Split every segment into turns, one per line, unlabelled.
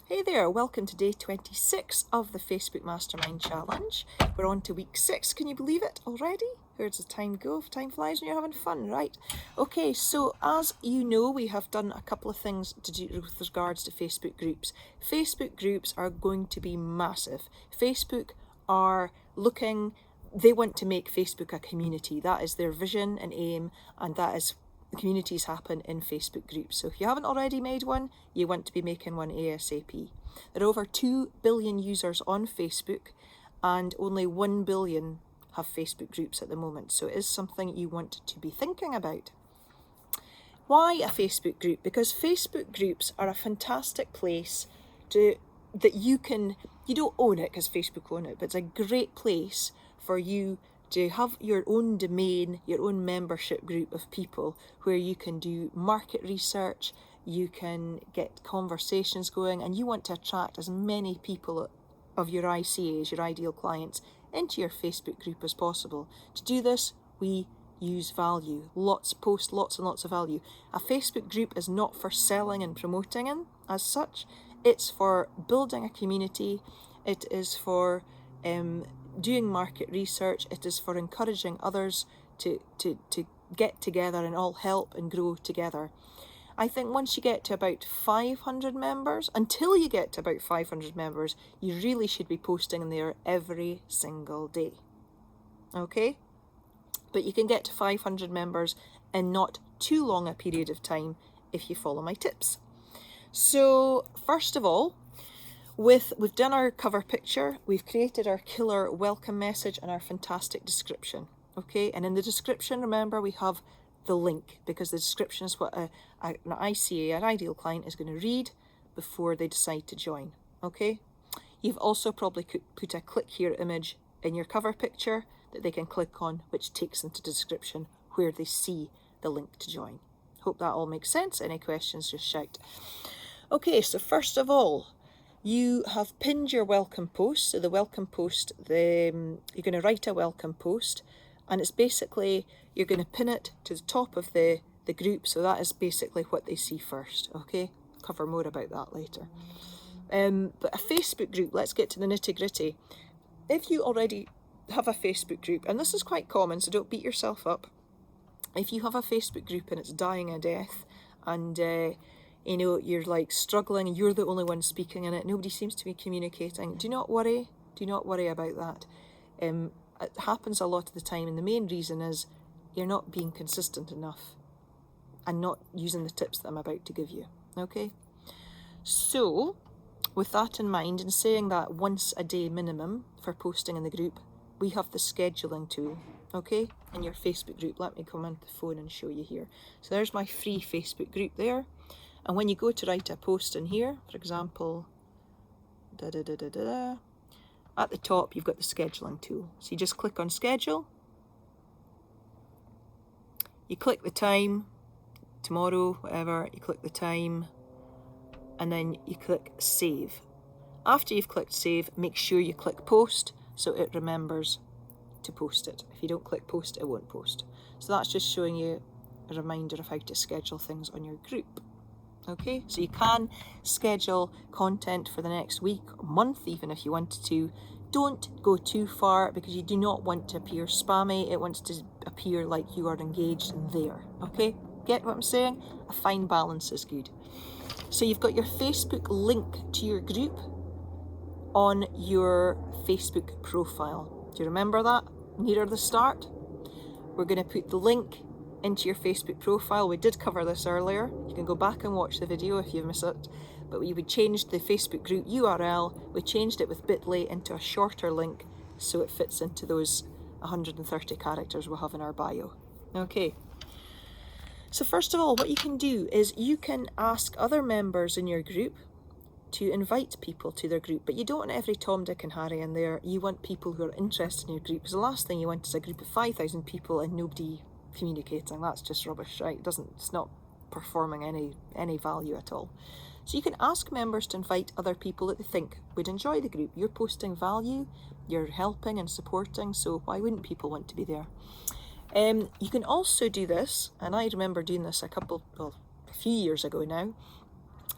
Hey there, welcome to day 26 of the Facebook Mastermind Challenge. We're on to week 6, can you believe it already? Where does the time go? Time flies when you're having fun, right? Okay, so as you know, we have done a couple of things to do with regards to Facebook groups. Facebook groups are going to be massive. Facebook are they want to make Facebook a community. That is their vision and aim, and that is the communities happen in Facebook groups. So if you haven't already made one, you want to be making one ASAP. There are over 2 billion users on Facebook and only 1 billion have Facebook groups at the moment. So it is something you want to be thinking about. Why a Facebook group? Because Facebook groups are a fantastic place that you don't own it because Facebook own it, but it's a great place for you to have your own domain, your own membership group of people where you can do market research, you can get conversations going, and you want to attract as many people of your ICAs, your ideal clients, into your Facebook group as possible. To do this, we use value. Post lots and lots of value. A Facebook group is not for selling and promoting in as such. It's for building a community. It is for doing market research. It is for encouraging others to get together and all help and grow together. I think once you get to about 500 members, until you get to about 500 members, you really should be posting in there every single day. Okay? But you can get to 500 members in not too long a period of time if you follow my tips. So first of all, we've done our cover picture, we've created our killer welcome message and our fantastic description, okay? And in the description, remember, we have the link, because the description is what an ICA, an ideal client, is going to read before they decide to join, okay? You've also probably put a click here image in your cover picture that they can click on, which takes them to the description where they see the link to join. Hope that all makes sense. Any questions, just shout. Okay, so first of all, you have pinned your welcome post. So the welcome post, you're going to write a welcome post, and it's basically, you're going to pin it to the top of the group. So that is basically what they see first, okay? Cover more about that later. But a Facebook group, let's get to the nitty gritty. If you already have a Facebook group, and this is quite common, so don't beat yourself up. If you have a Facebook group and it's dying a death, and you're like struggling, and you're the only one speaking in it, nobody seems to be communicating, do not worry about that. It happens a lot of the time, and the main reason is you're not being consistent enough and not using the tips that I'm about to give you, okay? So with that in mind, and saying that once a day minimum for posting in the group, we have the scheduling tool, okay, in your Facebook group. Let me come onto the phone and show you here. So there's my free Facebook group there. And when you go to write a post in here, for example, at the top, you've got the scheduling tool. So you just click on schedule. You click the time, tomorrow, whatever, you click the time, and then you click save. After you've clicked save, make sure you click post so it remembers to post it. If you don't click post, it won't post. So that's just showing you a reminder of how to schedule things on your group. Okay, so you can schedule content for the next week or month, even if you wanted to. Don't go too far, because you do not want to appear spammy. It wants to appear like you are engaged in there. Okay, get what I'm saying? A fine balance is good. So you've got your Facebook link to your group on your Facebook profile. Do you remember that? Nearer the start, we're going to put the link into your Facebook profile. We did cover this earlier. You can go back and watch the video if you've missed it. But we would change the Facebook group URL. We changed it with bit.ly into a shorter link so it fits into those 130 characters we'll have in our bio. Okay. So first of all, what you can do is you can ask other members in your group to invite people to their group, but you don't want every Tom, Dick and Harry in there. You want people who are interested in your group, because the last thing you want is a group of 5,000 people and nobody communicating. That's just rubbish, right? It's not performing any value at all. So you can ask members to invite other people that they think would enjoy the group. You're posting value, you're helping and supporting, so why wouldn't people want to be there? You can also do this, and I remember doing this a few years ago now.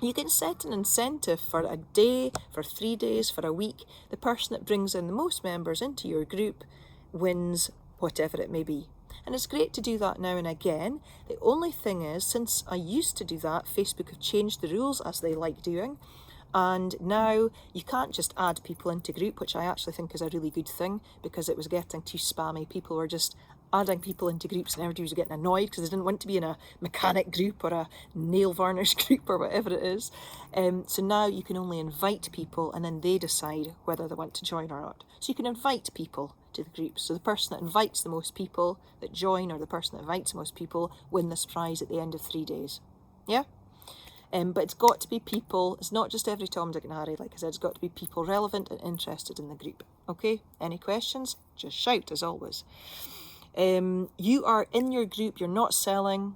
You can set an incentive for a day, for 3 days, for a week. The person that brings in the most members into your group wins whatever it may be. And it's great to do that now and again. The only thing is, since I used to do that, Facebook have changed the rules, as they like doing. And now you can't just add people into group, which I actually think is a really good thing, because it was getting too spammy. People were just adding people into groups and everybody was getting annoyed because they didn't want to be in a mechanic group or a nail varnish group or whatever it is. So now you can only invite people and then they decide whether they want to join or not. So you can invite people to the group. So the person that invites the most people that join, or the person that invites the most people, win this prize at the end of 3 days. Yeah? But it's got to be people, it's not just every Tom, Dick and Harry, like I said, it's got to be people relevant and interested in the group. Okay? Any questions? Just shout, as always. You are in your group, you're not selling,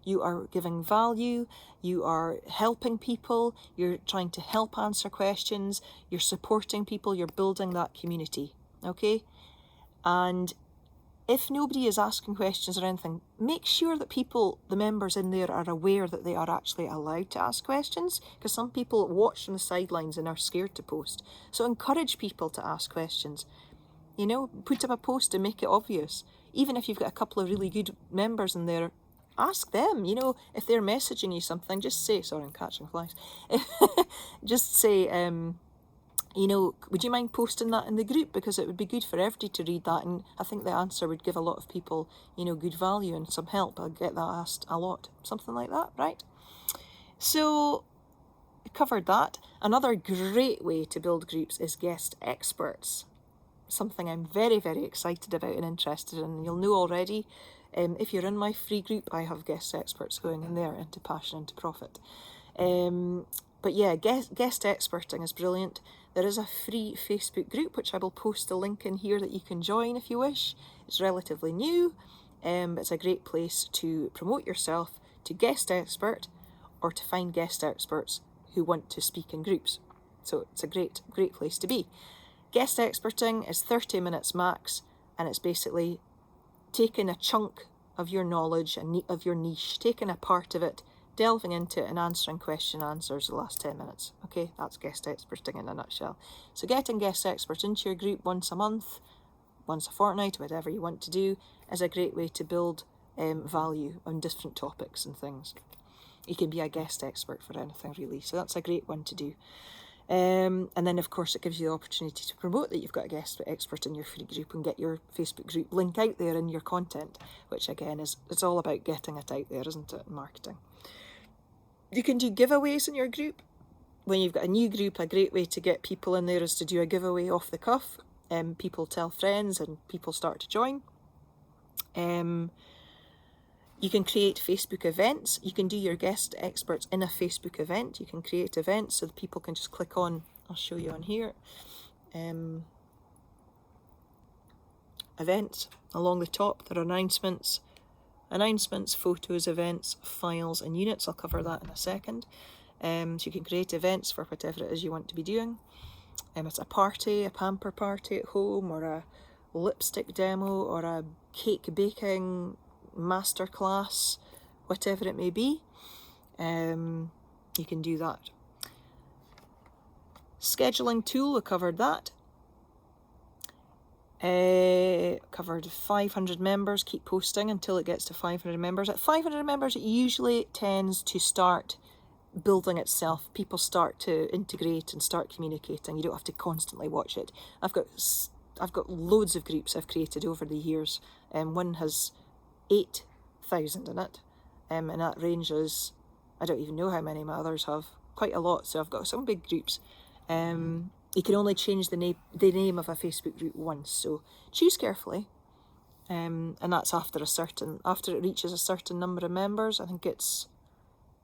you are giving value, you are helping people, you're trying to help answer questions, you're supporting people, you're building that community, okay? And if nobody is asking questions or anything, make sure that people, the members in there, are aware that they are actually allowed to ask questions, because some people watch from the sidelines and are scared to post. So encourage people to ask questions. You know, put up a post and make it obvious. Even if you've got a couple of really good members in there, ask them, you know, if they're messaging you something, just say, sorry, I'm catching flies. Just say, you know, would you mind posting that in the group? Because it would be good for everybody to read that. And I think the answer would give a lot of people, you know, good value and some help. I get that asked a lot. Something like that, right? So, covered that. Another great way to build groups is guest experts. Something I'm very, very excited about and interested in. You'll know already, if you're in my free group, I have guest experts going in there into Passion into Profit. But yeah, guest experting is brilliant. There is a free Facebook group, which I will post a link in here that you can join if you wish. It's relatively new, but it's a great place to promote yourself, to guest expert, or to find guest experts who want to speak in groups. So it's a great, great place to be. Guest experting is 30 minutes max, and it's basically taking a chunk of your knowledge and of your niche, taking a part of it, delving into it and answering question answers the last 10 minutes. Okay, that's guest experting in a nutshell. So getting guest experts into your group once a month, once a fortnight, whatever you want to do, is a great way to build value on different topics and things. You can be a guest expert for anything really, so that's a great one to do. And then of course it gives you the opportunity to promote that you've got a guest expert in your free group and get your Facebook group link out there in your content, which again is, it's all about getting it out there, isn't it, marketing. You can do giveaways in your group. When you've got a new group, a great way to get people in there is to do a giveaway off the cuff. People tell friends and people start to join. You can create Facebook events. You can do your guest experts in a Facebook event. You can create events so that people can just click on, I'll show you on here, events along the top. There are announcements, photos, events, files and units. I'll cover that in a second. So you can create events for whatever it is you want to be doing. It's a party, a pamper party at home, or a lipstick demo, or a cake baking masterclass, whatever it may be. You can do that. Scheduling tool, we covered that. Covered 500 members, keep posting until it gets to 500 members. At 500 members, it usually tends to start building itself. People start to integrate and start communicating. You don't have to constantly watch it. I've got loads of groups I've created over the years. One has 8,000 in it, and that ranges, I don't even know how many my others have, quite a lot. So I've got some big groups. You can only change the name of a Facebook group once, so choose carefully. And that's after it reaches a certain number of members. I think it's,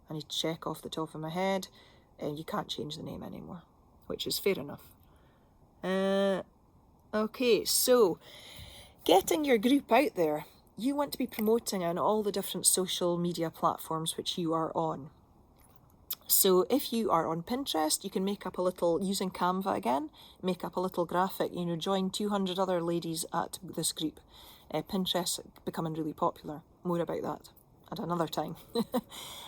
I need to check off the top of my head, you can't change the name anymore, which is fair enough. Okay, so getting your group out there. You want to be promoting on all the different social media platforms which you are on. So if you are on Pinterest, you can make up a little, using Canva again, make up a little graphic, join 200 other ladies at this group. Pinterest becoming really popular. More about that at another time.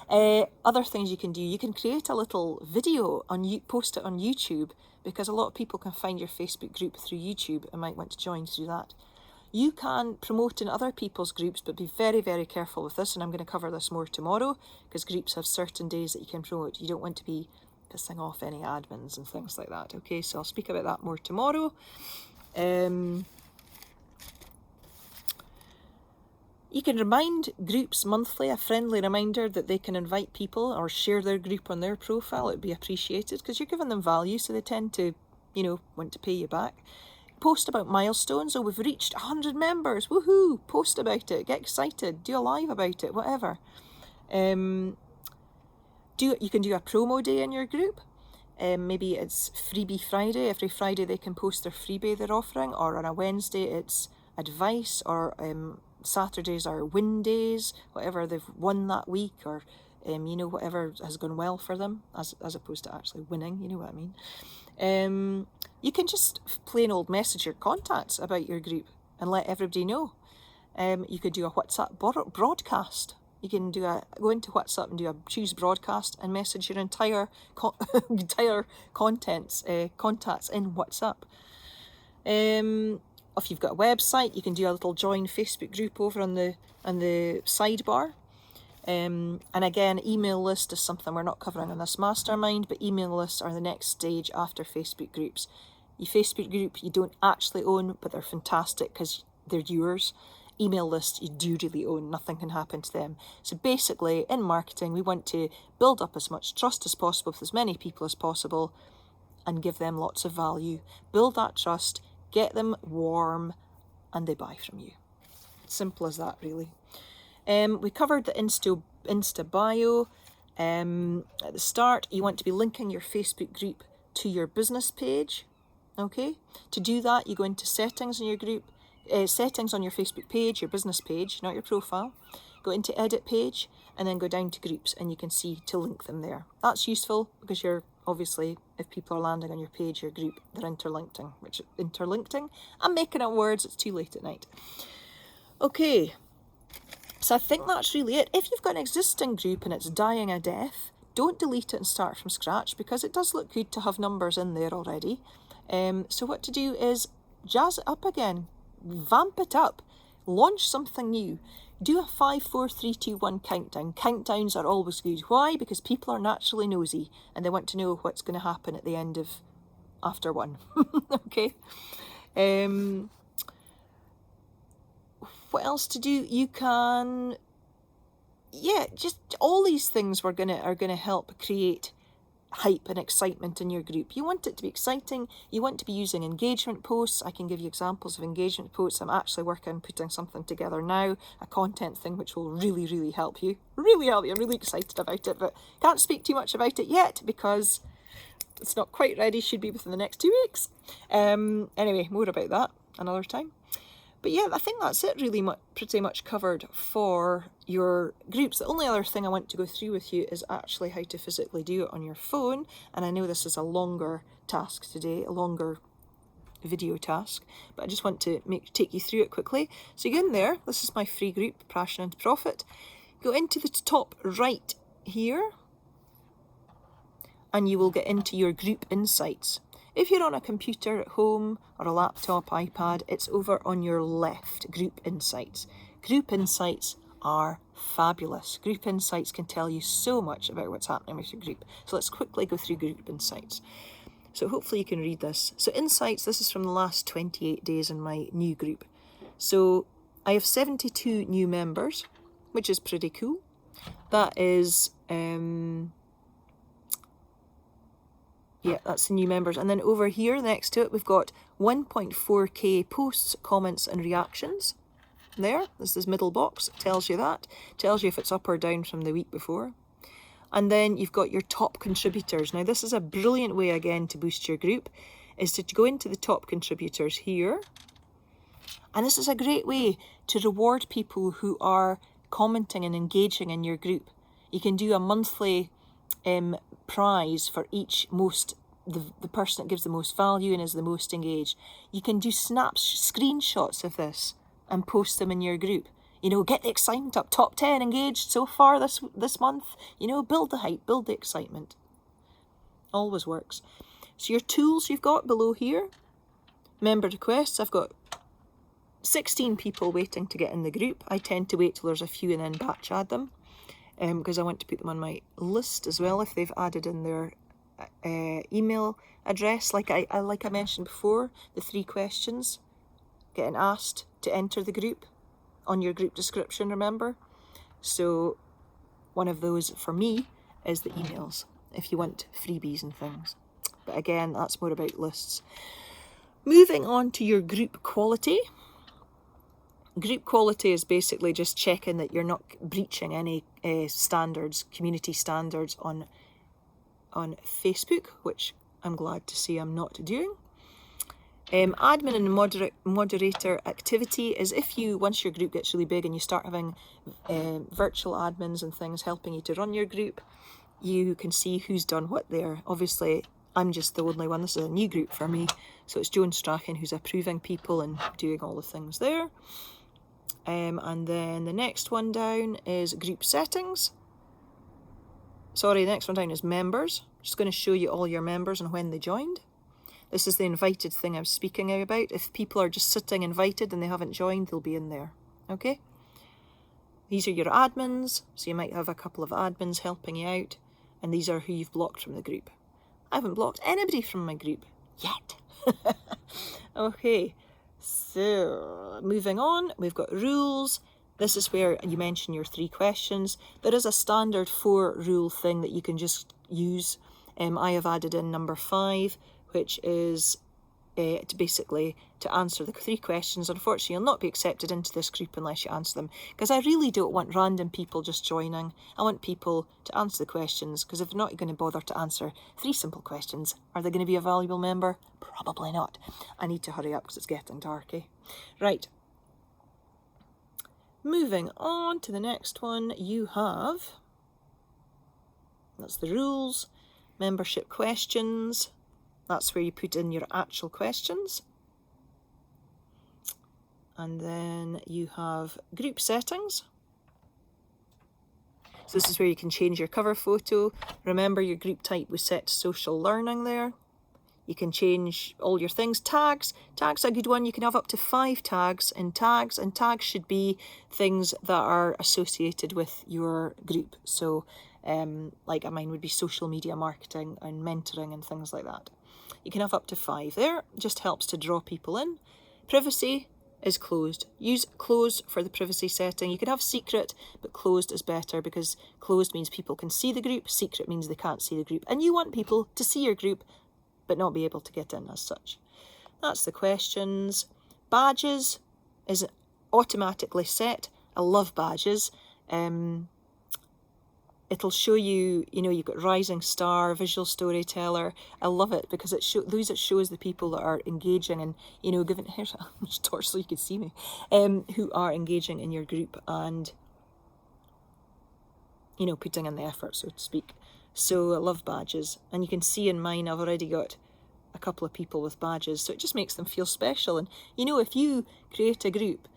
Other things you can do, you can create a little video post it on YouTube, because a lot of people can find your Facebook group through YouTube and might want to join through that. You can promote in other people's groups, but be very, very careful with this, and I'm going to cover this more tomorrow, because groups have certain days that you can promote. You don't want to be pissing off any admins and things like that. Okay, so I'll speak about that more tomorrow. You can remind groups monthly, a friendly reminder that they can invite people or share their group on their profile. It would be appreciated, because you're giving them value, so they tend to, want to pay you back. Post about milestones. Oh, we've reached 100 members. Woohoo! Post about it. Get excited. Do a live about it. Whatever. You can do a promo day in your group. Maybe it's Freebie Friday. Every Friday they can post their freebie they're offering, or on a Wednesday it's advice, or Saturdays are win days, whatever they've won that week, or whatever has gone well for them, as opposed to actually winning, you know what I mean. You can just plain old message your contacts about your group and let everybody know. You could do a WhatsApp broadcast. You can go into WhatsApp and choose broadcast and message your entire contacts in WhatsApp. If you've got a website, you can do a little join Facebook group over on the sidebar. And again, email list is something we're not covering on this mastermind, but email lists are the next stage after Facebook groups. Your Facebook group you don't actually own, but they're fantastic because they're yours. Email lists you do really own. Nothing can happen to them. So basically, in marketing, we want to build up as much trust as possible with as many people as possible and give them lots of value. Build that trust, get them warm, and they buy from you. Simple as that, really. We covered the Insta bio. At the start, you want to be linking your Facebook group to your business page. Okay, to do that, you go into settings in your group, settings on your Facebook page, your business page, not your profile. Go into edit page and then go down to groups, and you can see to link them there. That's useful because you're obviously, if people are landing on your page, your group, they're interlinking. I'm making up words, it's too late at night. Okay, so I think that's really it. If you've got an existing group and it's dying a death, don't delete it and start from scratch, because it does look good to have numbers in there already. So what to do is jazz it up again, vamp it up, launch something new. Do a 5, 4, 3, 2, 1 countdown. Countdowns are always good. Why? Because people are naturally nosy and they want to know what's going to happen at the end of after one. Okay. What else to do? You can, just all these things are gonna help create hype and excitement in your group. You want it to be exciting. You want to be using engagement posts. I can give you examples of engagement posts. I'm actually working on putting something together now, a content thing which will really, really help you. Really help you. I'm really excited about it, but can't speak too much about it yet because it's not quite ready. Should be within the next 2 weeks. Anyway, more about that another time. But yeah, I think that's it really pretty much covered for your groups. The only other thing I want to go through with you is actually how to physically do it on your phone. And I know this is a longer task today, a longer video task, but I just want to take you through it quickly. So you go in there, this is my free group, Passion and Profit. Go into the top right here, and you will get into your group insights. If you're on a computer at home or a laptop, iPad, it's over on your left, Group Insights. Group Insights are fabulous. Group Insights can tell you so much about what's happening with your group. So let's quickly go through Group Insights. So hopefully you can read this. So Insights, this is from the last 28 days in my new group. So I have 72 new members, which is pretty cool. That is... that's the new members. And then over here next to it, we've got 1.4k posts, comments and reactions. There, there's this middle box, it tells you that. It tells you if it's up or down from the week before. And then you've got your top contributors. Now this is a brilliant way again to boost your group, is to go into the top contributors here. And this is a great way to reward people who are commenting and engaging in your group. You can do a monthly prize for each the person that gives the most value and is the most engaged. You can do screenshots of this and post them in your group. You know, get the excitement up. Top 10 engaged so far this month. You know, build the hype, build the excitement. Always works. So your tools you've got below here. Member requests. I've got 16 people waiting to get in the group. I tend to wait till there's a few and then batch add them, because I want to put them on my list as well if they've added in their email address. Like I mentioned before, the 3 questions, getting asked to enter the group on your group description, remember? So one of those for me is the emails, if you want freebies and things. But again, that's more about lists. Moving on to your group quality. Group quality is basically just checking that you're not breaching any standards, community standards on Facebook, which I'm glad to see I'm not doing. Admin and moderator activity is if you, once your group gets really big and you start having virtual admins and things helping you to run your group, you can see who's done what there. Obviously, I'm just the only one. This is a new group for me. So it's Joan Strachan who's approving people and doing all the things there. And then the next one down is group settings. Sorry, the next one down is members. Just going to show you all your members and when they joined. This is the invited thing I was speaking about. If people are just sitting invited and they haven't joined, they'll be in there. Okay? These are your admins. So you might have a couple of admins helping you out. And these are who you've blocked from the group. I haven't blocked anybody from my group yet. Okay. So, moving on, we've got rules. This is where you mention your 3 questions. There is a standard 4 rule thing that you can just use. I have added in number 5, which is to answer the 3 questions. Unfortunately, you'll not be accepted into this group unless you answer them, because I really don't want random people just joining. I want people to answer the questions, because if they're not going to bother to answer 3 simple questions, are they going to be a valuable member? Probably not. I need to hurry up because it's getting darky. Right. Moving on to the next one, you have, that's the rules, membership questions. That's where you put in your actual questions. And then you have group settings. So this is where you can change your cover photo. Remember, your group type was set to social learning there. You can change all your things. Tags. Tags are a good one. You can have up to 5 tags in tags. And tags should be things that are associated with your group. So like mine would be social media marketing and mentoring and things like that. You can have up to 5 there. Just helps to draw people in. Privacy is closed. Use closed for the privacy setting. You can have secret, but closed is better because closed means people can see the group. Secret means they can't see the group. And you want people to see your group, but not be able to get in as such. That's the questions. Badges is automatically set. I love badges. It'll show you, you've got Rising Star, Visual Storyteller. I love it because it shows the people that are engaging and, giving, here's a torch so you can see me, who are engaging in your group and, putting in the effort, so to speak. So I love badges. And you can see in mine, I've already got a couple of people with badges. So it just makes them feel special. And, if you create a group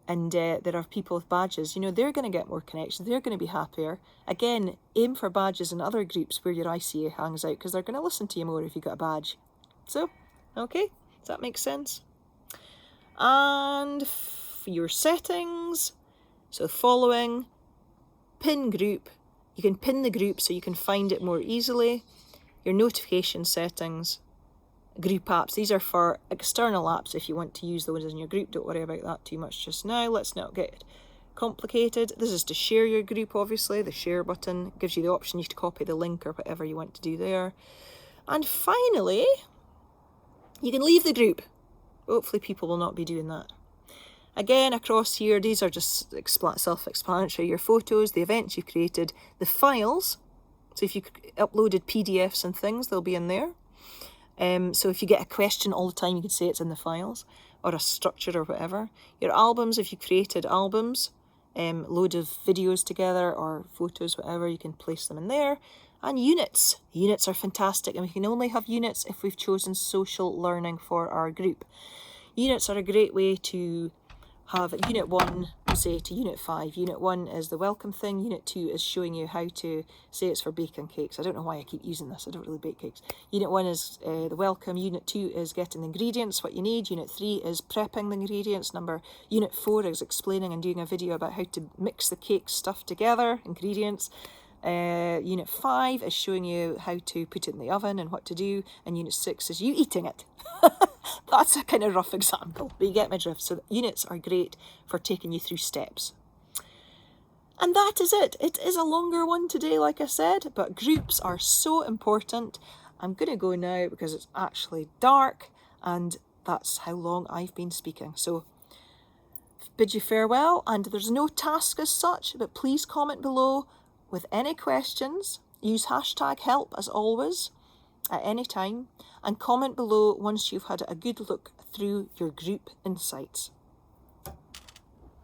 and there are people with badges, they're going to get more connections. They're going to be happier. Again, aim for badges in other groups where your ICA hangs out because they're going to listen to you more if you got a badge. So, okay, does that make sense? And your settings, so following, pin group. You can pin the group so you can find it more easily. Your notification settings, group apps. These are for external apps if you want to use those in your group. Don't worry about that too much just now. Let's not get complicated. This is to share your group, obviously. The share button gives you the option to copy the link or whatever you want to do there. And finally, you can leave the group. Hopefully people will not be doing that. Again, across here, these are just self-explanatory. Your photos, the events you've created, the files. So if you uploaded PDFs and things, they'll be in there. So if you get a question all the time, you can say it's in the files, or a structure or whatever. Your albums, if you created albums, load of videos together or photos, whatever, you can place them in there. And units. Units are fantastic, and we can only have units if we've chosen social learning for our group. Units are a great way to have Unit 1 say to Unit 5. Unit 1 is the welcome thing. Unit 2 is showing you how to say it's for baking cakes. I don't know why I keep using this. I don't really bake cakes. Unit 1 is the welcome. Unit 2 is getting the ingredients, what you need. Unit 3 is prepping the ingredients. Unit 4 is explaining and doing a video about how to mix the cake stuff together, ingredients. Unit 5 is showing you how to put it in the oven and what to do, and Unit 6 is you eating it. That's a kind of rough example, but you get my drift. So units are great for taking you through steps. And that is it. It is a longer one today, like I said, but groups are so important. I'm going to go now because it's actually dark, and that's how long I've been speaking. So bid you farewell, and there's no task as such, but please comment below with any questions. Use #help as always at any time, and comment below once you've had a good look through your group insights.